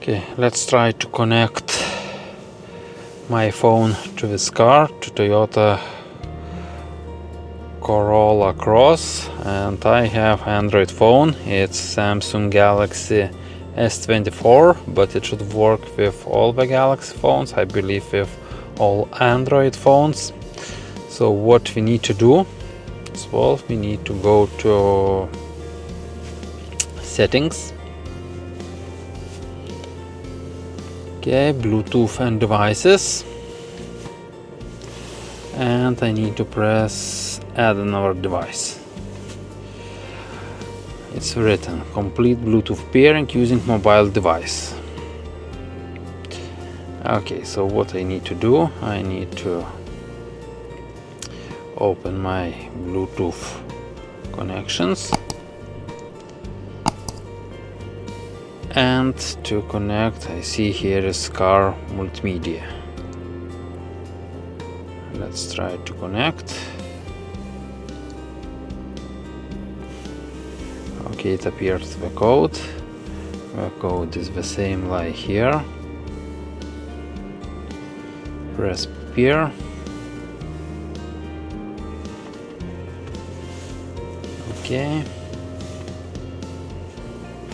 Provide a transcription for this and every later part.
Okay, let's try to connect my phone to this car, to Toyota Corolla Cross, and I have Android phone. It's Samsung Galaxy S24, but it should work with all the Galaxy phones, I believe with all Android phones. So what we need to do as well, we need to go to settings. Okay, Bluetooth and devices, and I need to press add another device. It's written complete Bluetooth pairing using mobile device. Okay, so what I need to do, I need to open my Bluetooth connections and to connect, I see here is car multimedia. Let's try to connect. Okay, it appears the code. The code is the same like here. Press pair. Okay.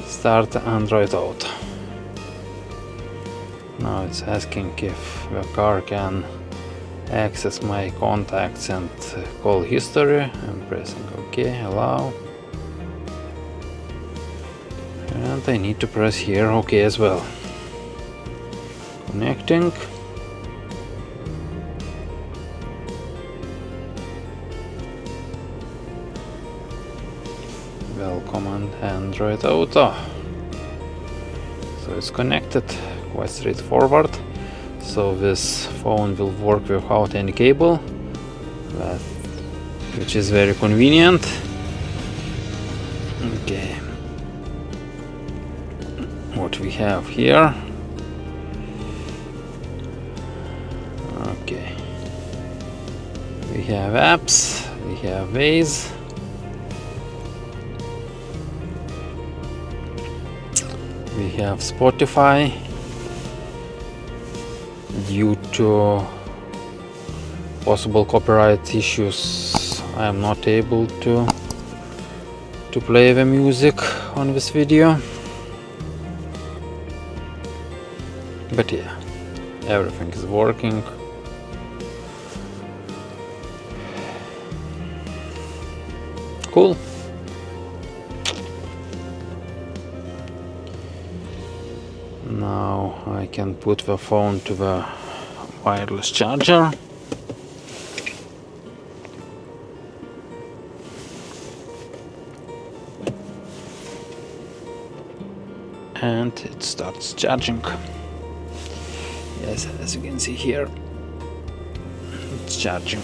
Start Android Auto. Now it's asking if the car can access my contacts and call history. I'm pressing OK, allow. And I need to press here OK as well. Connecting. Welcome on Android Auto. So it's connected, quite straightforward. So this phone will work without any cable, which is very convenient. Okay, what we have here. Okay, we have apps, we have Waze. We have Spotify. Due to possible copyright issues, I am not able to play the music on this video. But yeah, everything is working. Cool. Now I can put the phone to the wireless charger. And it starts charging. Yes, as you can see here, it's charging.